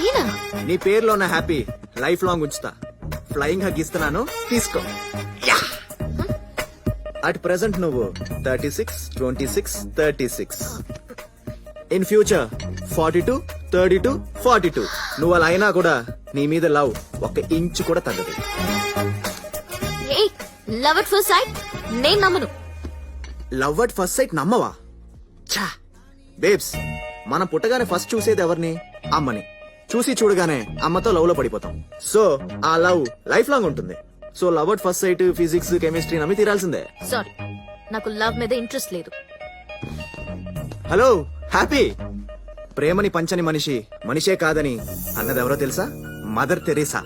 నేనా? నీ పేరులో ఉన్న హ్యాపీ లైఫ్ లాంగ్ ఉంచుతా. ఫ్లయింగ్ హగ్ ఇస్తున్నాను, తీసుకో. అట్ ప్రెసెంట్ నువ్వు 36, 26, 36. In future 42, 32, 42. నువ్వు అలా అయినా కూడా నీ మీద లవ్ 1 ఇంచు కూడా తగ్గదు. ఏయ్, లవ్ అట్ ఫస్ట్ సైట్ నేను నమ్మను. లవ్ అట్ ఫస్ట్ సైట్ నమ్మవా? ఛా బేబ్స్, మనం పుట్టగానే ఫస్ట్ చూసేది ఎవరిని? అమ్మని. చూసి చూడగానే అమ్మతో లవ్ లో పడిపోతాం. సో ఆ లవ్ లైఫ్ లాంగ్ ఉంటుంది. So love at first site, physics, chemistry నమ్మి తీరాల్సిందే. సారీ, నాకు లవ్ మీద ఇంట్రెస్ట్ లేదు. హలో హ్యాపీ, ప్రేమని పంచని మనిషి మనిషే కాదని అన్నది ఎవరో తెలుసా? Mother Teresa.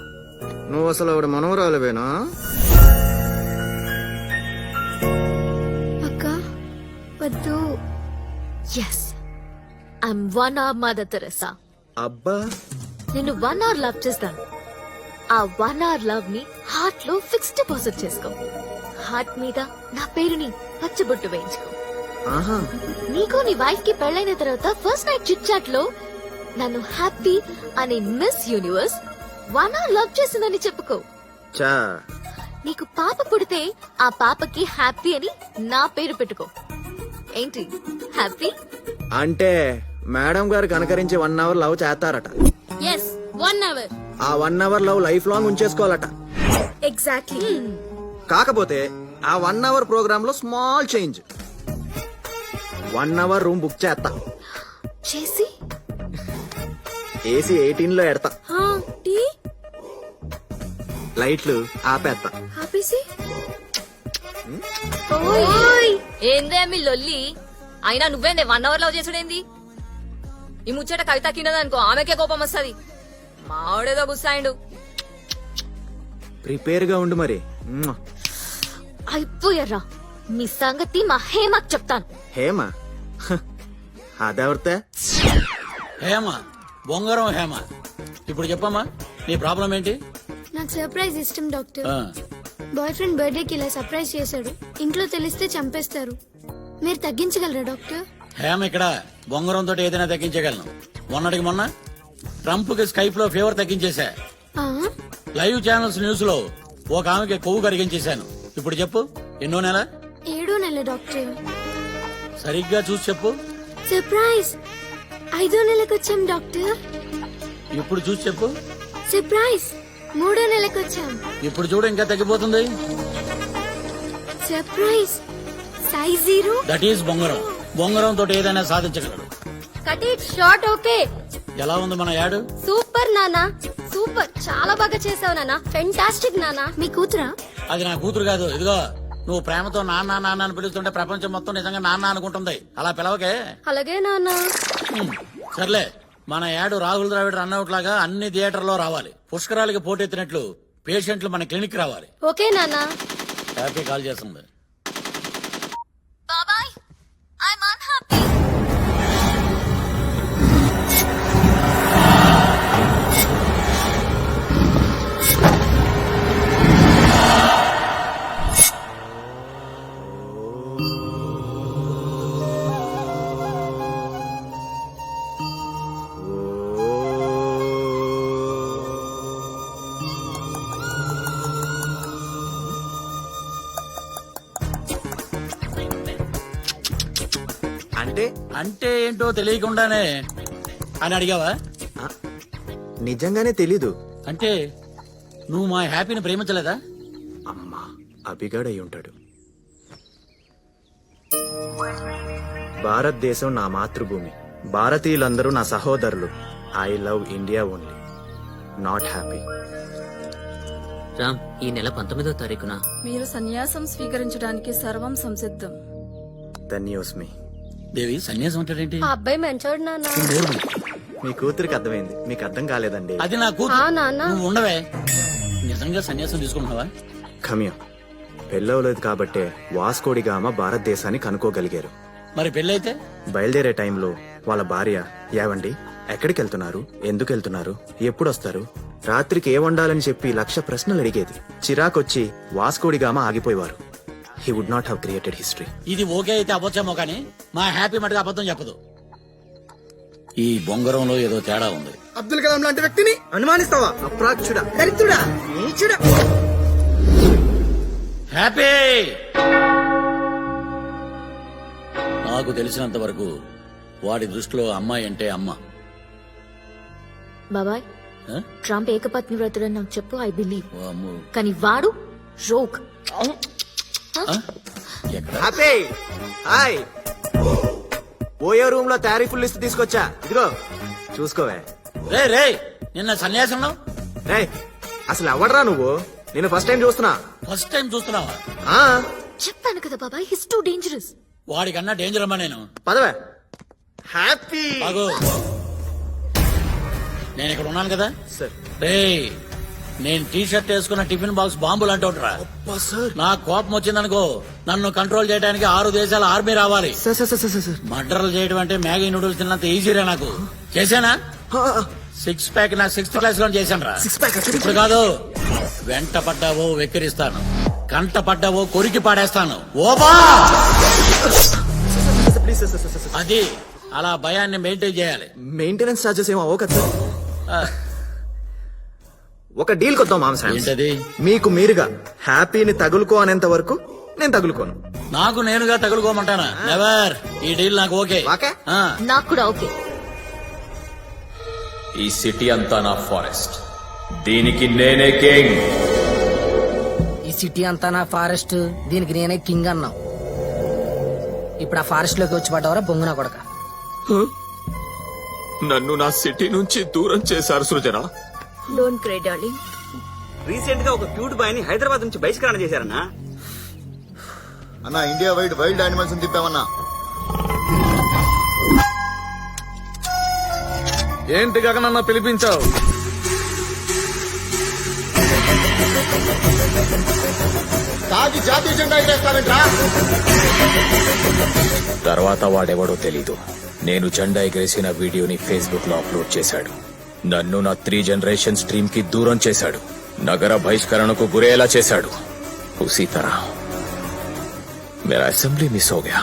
నువ్వు అసలు ఆవిడ మనవరాలువేనా? అక్క వద్దు. Yes, I'm 1 hour mother Teresa. అబ్బా, నేను 1 hour లవ్ చేస్తాను. ఆ 1 hour లవ్ ని హార్ట్ లో ఫిక్స్ డిపాజిట్ చేసుకో. హార్ట్ మీద నా పేరుని పచ్చబొట్టు వేయించుకో. ఆహా, నీకు నీ వైఫ్ కి పెళ్ళైన తర్వాత ఫస్ట్ నైట్ చిట్ చాట్ లో నన్ను హ్యాపీ అనే మిస్ యూనివర్స్ 1 hour లవ్ చేసిందని చెప్పుకో. చా నీకు పాప పుడితే ఆ పాపకి హ్యాపీ అని నా పేరు పెట్టుకో. ఏంటి హ్యాపీ? అంటే మేడం గారు కనకరించి 1 hour లవ్ చేస్తారట. Yes, 1 hour. ఆ 1 hour లవ్ లైఫ్ లాంగ్ ఉంచేసుకోవాలట. ఎగ్జాక్ట్లీ. కాకపోతే ఆ 1 hour ప్రోగ్రామ్ లో small change. 1 hour room book చేస్తా. చేసి ఏసీ 18 లో ఎడతా. టీ లైట్లు ఆపేస్తా. ఆపేసి. ఏందే మీ లొల్లి? అయినా నువ్వేందే 1 hour లవ్ చేసుడేంది? ఈ ముచ్చట కవిత కిన్నదనుకో ఆమెకే కోపం వస్తది. మావిడేదో గుస్సాయిండు. ప్రిపేర్ గా ఉండు మరి. అయిపోయారా? మీ సంగతి మా హేమకు చెప్తాను. హేమ అదెవరితే? హేమ, బొంగరం హేమ. ఇప్పుడు చెప్పమ్మా, నీ ప్రాబ్లం ఏంటి? నాకు సర్ప్రైజ్ ఇష్టం డాక్టర్. ఆ, బాయ్ ఫ్రెండ్ బర్త్డే కి ఇలా సర్ప్రైజ్ చేశాడు. ఇంట్లో తెలిస్తే చంపేస్తారు. మీరు తగ్గించగలరా డాక్టర్? హేమ ఇక్కడ బొంగరంతో ఏదైనా తగ్గించగలను. మొన్నటికి మొన్న ట్రంప్ కి స్కైప్ లో ఫీవర్ తగ్గించేశా. ఆ? లైవ్ ఛానల్స్ న్యూస్ లో ఒక ఆమెకి కొవ్వు కరిగించేశాను. ఇప్పుడు చెప్పు, ఎన్నో నెల? 7వ నెల డాక్టర్. సరిగ్గా చూసి చెప్పు. సర్ప్రైజ్ 5వ నెలకు వచ్చాం డాక్టర్. ఇప్పుడు చూసి చెప్పు. సర్ప్రైజ్ 3వ నెలకు వచ్చాం. ఇప్పుడు చూడు, ఇంకా తగ్గిపోతుంది. Surprise size 0. దట్ ఈస్ బొంగరం. బొంగరంతో ఏదైనా సాధించగలడు. Cut it short. ఓకే. ఎలా ఉంది మన యాడ్? సూపర్ నానా, సూపర్. చాలా బాగా చేసావు నానా. ఫెంటాస్టిక్ నానా. మీ కూతురా? అది నా కూతురు కాదు. ఇదిగో, నువ్వు ప్రేమతో నాన్న నాన్న అని పిలుస్తుంటే ప్రపంచం మొత్తం నిజంగా నాన్న అనుకుంటుంది. అలా పిలవకే. అలాగే నానా. సర్లే, మన యాడ్ రాహుల్ ద్రావిడ్ రన్అవుట్ లాగా అన్ని థియేటర్లో రావాలి. పుష్కరాలకి పోటెత్తినట్లు పేషెంట్లు మన క్లినిక్ రావాలి. ఓకే నానా. హ్యాపీ కాల్ చేస్తుంది. బాబాయ్, ఐఎమ్ అన్హ్యాపీ. అంటే అంటే ఏంటో తెలియకుండానే అని అడిగావా? ఆ, నిజంగానే తెలీదు. అంటే నువ్వు మా హ్యాపీని ప్రేమించలేదా? అమ్మా, అభిగాడై ఉంటాడు. భారతదేశం నా మాతృభూమి. భారతీయులందరూ నా సహోదరులు. I love India only, not happy. Ram, ఈ నెల 19వ తారీఖున మీరు సన్యాసం స్వీకరించడానికి సర్వం సంసిద్ధం. ద న్యూస్ మీ. దేవి, సన్యాసం అంటాడేంటి? ఆ అబ్బాయి మంచోడు నానా. మీ కూతురికి అర్థమైంది, మీకు అర్థం కాలేదండి. అది నా ఆ కూతురు. నాన్న. నువ్వు ఉండవే. నిజంగా సన్యాసం తీసుకుంటున్నావా? ఖమ్యం పెళ్ళవలేదు కాబట్టే వాస్కోడిగామ భారతదేశాన్ని కనుక్కోగలిగారు. మరి పెళ్ళైతే? బయలుదేరే టైంలో వాళ్ళ భార్య, ఏవండి ఎక్కడికి వెళ్తున్నారు, ఎందుకు వెళ్తున్నారు, ఎప్పుడు వస్తారు, రాత్రికి ఏ వండాలని చెప్పి 1,00,000 ప్రశ్నలు అడిగేది. చిరాకొచ్చి వాస్కోడిగామ ఆగిపోయేవారు. He would not have created history. ఇది ఓకే అయితే అవ్వచ్చేమో కానీ మా హ్యాపీ మటుకు అబద్ధం చెప్పదు. ఈ బొంగరంలో ఏదో తేడా ఉంది. అబ్దుల్ కలాం లాంటి వ్యక్తిని అనుమానిస్తావా? అప్రాచ్యుడా, దరిద్రుడా, నీచుడా. హ్యాపీ. నాకు తెలిసినంత వరకు వాడి దృష్టిలో అమ్మాయి అంటే అమ్మ. బాబాయ్ ఆ? ట్రంప్ ఏకపత్ని వ్రతుడని నాకు చెప్పు, ఐ బిలీవ్. ఓ అమ్మో. కానీ వాడు రోక్. ఆ? ఎక్కడ? Happy hi. ఓయో రూమ్ లో తారీఫుల్ లిస్ట్ తీసుకొచ్చా, ఇదిగో చూసుకోవే. రే రే నిన్న సన్యాసంలో రేయ్, అసలు ఎవడరా నువ్వు? నేను ఫస్ట్ టైం చూస్తున్నా. ఫస్ట్ టైం చూస్తున్నావా? ఆ చెప్పాను కదా బాబాయ్, హిస్ టూ డేంజరస్. వాడికన్నా డేంజర్ అమ్మా నేను. పదవే. హ్యాపీ బాగు నేను ఇక్కడ ఉన్నాను కదా. సార్. రే నేను టీ షర్ట్ వేసుకున్న టిఫిన్ బాక్స్ బాంబులు అంటుంటరా. సార్ నా కోపం వచ్చిందనుకో నన్ను కంట్రోల్ చేయడానికి 6 దేశాల ఆర్మీ రావాలి. Sir sir sir sir sir. మర్డర్లు చేయడం అంటే మ్యాగీ నూడిల్స్ తిన్నంత ఈజీరా నాకు. చేశానా? 6 ప్యాక్ నా 6th క్లాస్ లో చేశాను రా. 6 ప్యాక్ ఇప్పుడు కాదు. వెంట పడ్డావో వెక్కిరిస్తాను, కంట పడ్డావో కొరికి పాడేస్తాను. ఓబా ప్లీజ్ సార్ సార్ సార్. అది అలా భయాన్ని మెయింటైన్ చేయాలి. మెయింటెనెన్స్ చార్జెస్ ఏమో కదా సార్. ఆ, ఒక డీల్ కొద్దాం మామ్ సార్. ఏంటది? మీకు మీరుగా హ్యాపీని తగులుకో అనేంత వరకు నేను తగులుకోను. నాకు నేనుగా తగులుకోమంటానా? నెవర్. ఈ డీల్ నాకు ఓకే. ఓకే? ఆ, నాకు కూడా ఓకే. ఈ సిటీ అంతా నా ఫారెస్ట్, దీనికి నేనే కింగ్. ఈ సిటీ అంతా నా ఫారెస్ట్, దీనికి నేనే కింగ్ అన్నావు. ఇప్పుడు ఆ ఫారెస్ట్ లోకి వచ్చి పడ్డవరా బొంగున కొడక. నన్ను నా సిటీ నుంచి దూరం చేశారు Srujana. Don't cry darling. Recent గా ఒక క్యూట్ బాయ్ ని హైదరాబాద్ నుంచి బహిష్కరణ చేశారన్నా. అన్నా ఇండియా వైడ్ వైల్డ్ యానిమల్స్ తిప్పామన్నా. ఏంటి గగనన్న పిలిపించావు? తాగి జాతీయ జెండా ఎగరేస్తావేంట్రా? తర్వాత వాడెవడో తెలీదు, నేను జెండా ఎగరేసిన వీడియోని ఫేస్బుక్ లో అప్లోడ్ చేశాడు. నన్ను నా 3 జనరేషన్స్ డ్రీమ్ కి దూరం చేశాడు. నగర బహిష్కరణకు గురేలా చేశాడు. ఉసీ తరహ मेरा असेंबली मिस हो गया.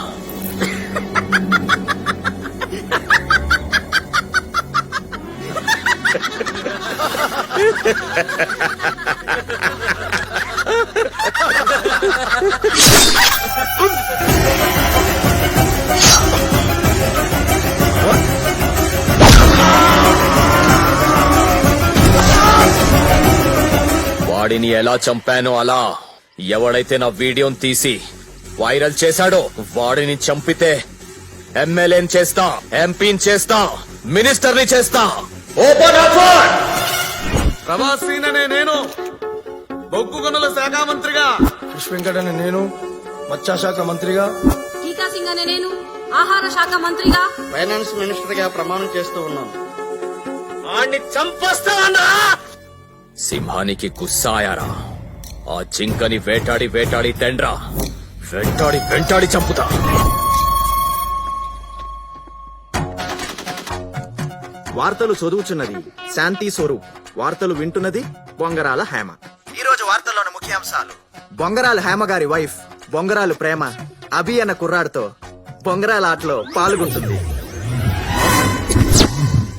వాడిని ఎలా చంపానో అలా ఎవడైతే నా వీడియోని తీసి వైరల్ చేశాడో వాడిని చంపితే ఎమ్మెల్యేని చేస్తా, ఎంపీని చేస్తా, మినిస్టర్ని చేస్తా. Open offer. ప్రభాసీననే నేను, బొగ్గు గనుల శాఖ మంత్రిగా. వెంకటనే నేను, మత్స్యశాఖ మంత్రిగా. టీకా సింగ్ అనే నేను ఆహార శాఖ మంత్రిగా, ఫైనాన్స్ మినిస్టర్ గా ప్రమాణం చేస్తూ ఉన్నాను. వాడిని చంపేస్తానా? సింహానికి గుస్సా ఆయారా. ఆ జింకని వేటాడి వేటాడి తెండ్రా, వెంటాడి వెంటాడి చంపుతా. వార్తలు చదువుచున్నది శాంతి స్వరూప్, వార్తలు వింటున్నది బొంగరాల హేమ. ఈ రోజు వార్తల్లోని ముఖ్యాంశాలు: బొంగరాల హేమ గారి వైఫ్ బొంగరాలు ప్రేమ అభి అన్న కుర్రాడితో బొంగరాల ఆటలో పాల్గొంటుంది.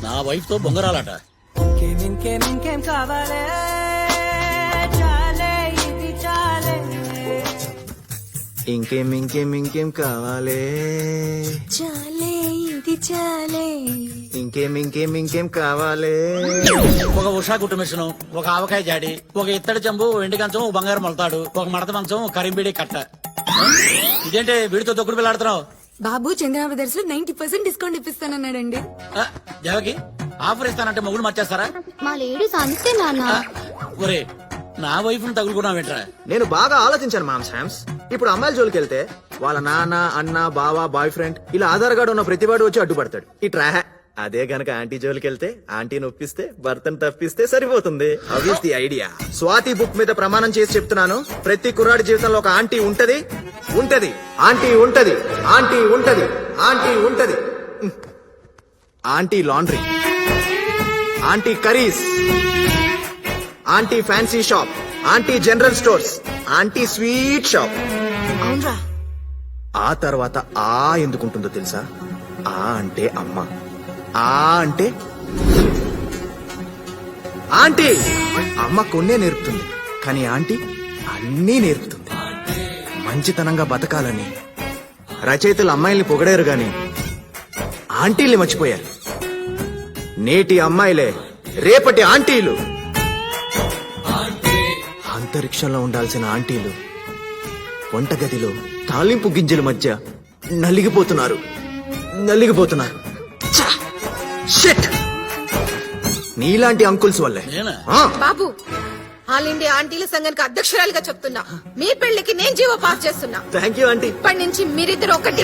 నా వైఫ్ తో బొంగరాలట. ఇంకేం ఇంకేం ఇంకేం కావాలే, చాలే ఇది చాలే. ఇంకేం ఇంకేం ఇంకేం కావాలే. ఒక ఉషా కుట్టు మిషన్, ఒక ఆవకాయ జాడి, ఒక ఇత్తడి చెంబు, వెండి కంచం, ఒక బంగారం మొలతాడు, ఒక మడత మంచం, ఒక కరింబిడి కట్ట. ఇదేంటి వీడితో తొక్కుడు పిల్లాడుతున్నావు? బాబు చంద్ర బ్రదర్స్ లో 90% డిస్కౌంట్ ఇప్పిస్తానన్నాడండి. ఆ, దేవకి ఆఫర్ ఇస్తానంటే మొగుడు మర్చేస్తారా? మా లేడీస్ అంతే నాన్న. ఒరే నా వైఫ్ ను తగులుకున్నావేంట్రా? నేను బాగా ఆలోచించాను మామ్ శామ్స్. ఇప్పుడు అమ్మాయిల జోలికి వెళ్తే వాళ్ళ నాన్న, అన్న, బావ, బాయ్ ఫ్రెండ్ ఇలా ఆధార్ కార్డు ఉన్న ప్రతివాడు వచ్చి అడ్డుపడతాడు. ఇట్రా. అదే గనక ఆంటీ జోలికి వెళ్తే ఆంటీని ఒప్పిస్తే భర్తను తప్పిస్తే సరిపోతుంది. అవిస్ ది ఐడియా. స్వాతి బుక్ మీద ప్రమాణం చేసి చెప్తున్నాను, ప్రతి కుర్రాడి జీవితంలో ఒక ఆంటీ ఉంటది, ఉంటది, ఆంటీ ఉంటది, ఆంటీ ఉంటది, ఆంటీ ఉంటది. Aunty laundry, aunty curries, aunty fancy shop, aunty general stores, aunty sweet shop. అవునరా, ఆ తర్వాత ఆ ఎందుకుంటుందో తెలుసా? ఆ అంటే అమ్మ, ఆ అంటే ఆంటీ అమ్మ కొన్నే నేర్పుతుంది, కానీ ఆంటీ అన్నీ నేర్పుతుంది. మంచితనంగా బతకాలని రచయితలు అమ్మాయిల్ని పొగడారు గాని ఆంటీల్ని మర్చిపోయారు. నేటి అమ్మాయిలే రేపటి ఆంటీలు. అంతరిక్షంలో ఉండాల్సిన ఆంటీలు వంటగదిలో తాలింపు గింజల మధ్య నలిగిపోతున్నారు. ఛ! షిట్! నీలాంటి అంకుల్స్ వల్లే. నేనా? ఆ, బాబు ఆల్ ఇండియా ఆంటీల సంఘానికి అధ్యక్షురాలుగా చెప్తున్నా, మీ పెళ్లికి నేను జీవో పాస్ చేస్తున్నా. Thank you aunty. ఇప్పటి నుంచి మీరిద్దరు ఒకటి.